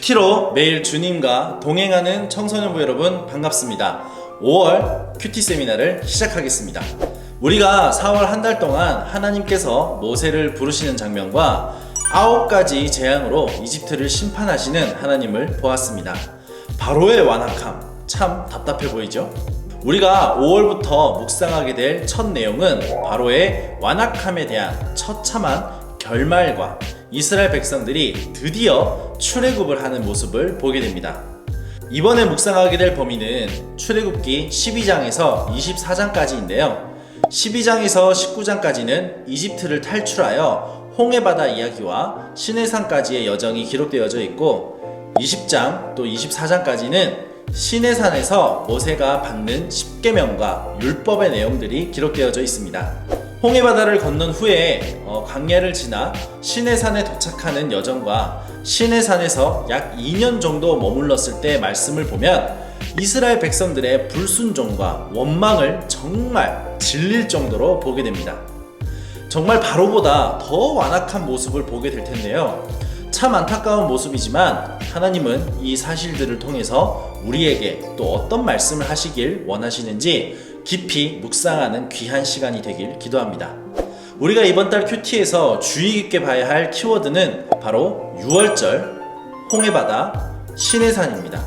큐티로 매일 주님과 동행하는 청소년부 여러분 반갑습니다. 5월 큐티 세미나를 시작하겠습니다. 우리가 4월 한 달 동안 하나님께서 모세를 부르시는 장면과 9가지 재앙으로 이집트를 심판하시는 하나님을 보았습니다. 바로의 완악함, 참 답답해 보이죠? 우리가 5월부터 묵상하게 될 첫 내용은 바로의 완악함에 대한 처참한 결말과 이스라엘 백성들이 드디어 출애굽을 하는 모습을 보게 됩니다. 이번에 묵상하게 될 범위는 출애굽기 12장에서 24장까지인데요. 12장에서 19장까지는 이집트를 탈출하여 홍해바다 이야기와 시내산까지의 여정이 기록되어져 있고, 20장 또 24장까지는 시내산에서 모세가 받는 십계명과 율법의 내용들이 기록되어져 있습니다. 홍해바다를 건넌 후에 광야를 지나 시내산에 도착하는 여정과 시내산에서 약 2년 정도 머물렀을 때 말씀을 보면 이스라엘 백성들의 불순종과 원망을 정말 질릴 정도로 보게 됩니다. 정말 바로보다 더 완악한 모습을 보게 될 텐데요. 참 안타까운 모습이지만 하나님은 이 사실들을 통해서 우리에게 또 어떤 말씀을 하시길 원하시는지 깊이 묵상하는 귀한 시간이 되길 기도합니다. 우리가 이번 달 큐티에서 주의 깊게 봐야 할 키워드는 바로 유월절, 홍해바다, 시내산입니다.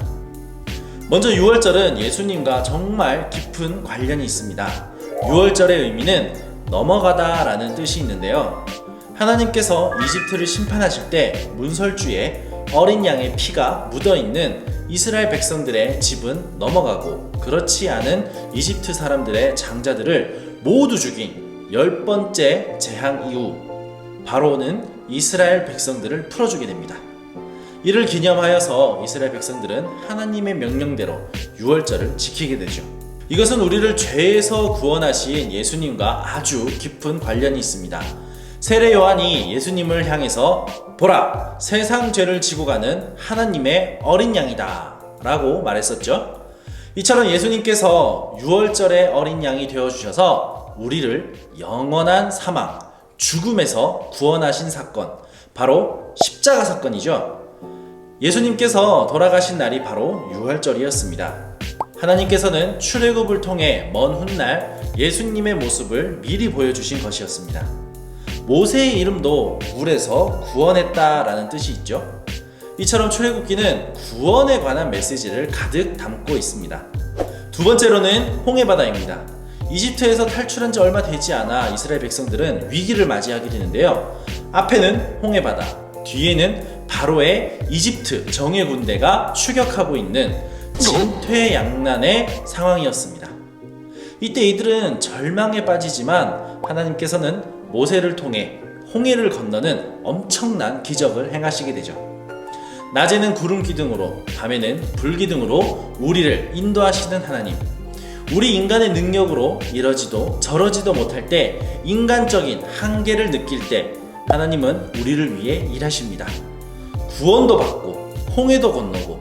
먼저 유월절은 예수님과 정말 깊은 관련이 있습니다. 유월절의 의미는 넘어가다 라는 뜻이 있는데요. 하나님께서 이집트를 심판하실 때 문설주에 어린 양의 피가 묻어있는 이스라엘 백성들의 집은 넘어가고, 그렇지 않은 이집트 사람들의 장자들을 모두 죽인 10번째 재앙 이후 바로는 이스라엘 백성들을 풀어주게 됩니다. 이를 기념하여서 이스라엘 백성들은 하나님의 명령대로 유월절을 지키게 되죠. 이것은 우리를 죄에서 구원하신 예수님과 아주 깊은 관련이 있습니다. 세례 요한이 예수님을 향해서 보라, 세상 죄를 지고 가는 하나님의 어린 양이다 라고 말했었죠. 이처럼 예수님께서 유월절의 어린 양이 되어주셔서 우리를 영원한 사망, 죽음에서 구원하신 사건, 바로 십자가 사건이죠. 예수님께서 돌아가신 날이 바로 유월절이었습니다. 하나님께서는 출애굽을 통해 먼 훗날 예수님의 모습을 미리 보여주신 것이었습니다. 모세의 이름도 물에서 구원했다 라는 뜻이 있죠. 이처럼 출애굽기는 구원에 관한 메시지를 가득 담고 있습니다. 두 번째로는 홍해바다입니다. 이집트에서 탈출한 지 얼마 되지 않아 이스라엘 백성들은 위기를 맞이하게 되는데요. 앞에는 홍해바다, 뒤에는 바로의 이집트 정예 군대가 추격하고 있는 진퇴양난의 상황이었습니다. 이때 이들은 절망에 빠지지만 하나님께서는 모세를 통해 홍해를 건너는 엄청난 기적을 행하시게 되죠. 낮에는 구름 기둥으로, 밤에는 불 기둥으로 우리를 인도하시는 하나님. 우리 인간의 능력으로 이러지도 저러지도 못할 때, 인간적인 한계를 느낄 때 하나님은 우리를 위해 일하십니다. 구원도 받고 홍해도 건너고,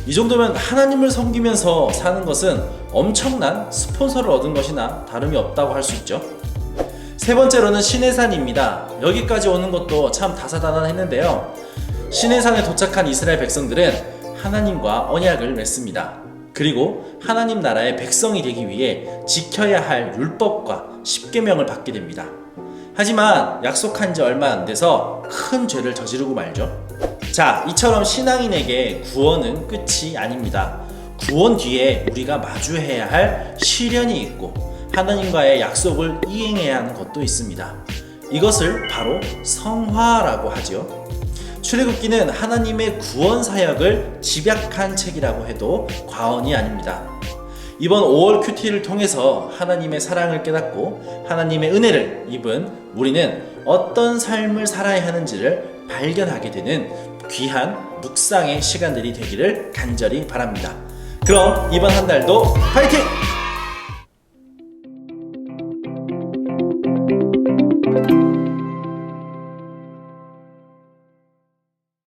이 정도면 하나님을 섬기면서 사는 것은 엄청난 스폰서를 얻은 것이나 다름이 없다고 할 수 있죠. 세 번째로는 시내산입니다. 여기까지 오는 것도 참 다사다난했는데요. 시내산에 도착한 이스라엘 백성들은 하나님과 언약을 맺습니다. 그리고 하나님 나라의 백성이 되기 위해 지켜야 할 율법과 십계명을 받게 됩니다. 하지만 약속한 지 얼마 안 돼서 큰 죄를 저지르고 말죠. 자, 이처럼 신앙인에게 구원은 끝이 아닙니다. 구원 뒤에 우리가 마주해야 할 시련이 있고 하나님과의 약속을 이행해야 하는 것도 있습니다. 이것을 바로 성화라고 하죠. 출애굽기는 하나님의 구원 사역을 집약한 책이라고 해도 과언이 아닙니다. 이번 5월 큐티를 통해서 하나님의 사랑을 깨닫고 하나님의 은혜를 입은 우리는 어떤 삶을 살아야 하는지를 발견하게 되는 귀한 묵상의 시간들이 되기를 간절히 바랍니다. 그럼 이번 한 달도 파이팅!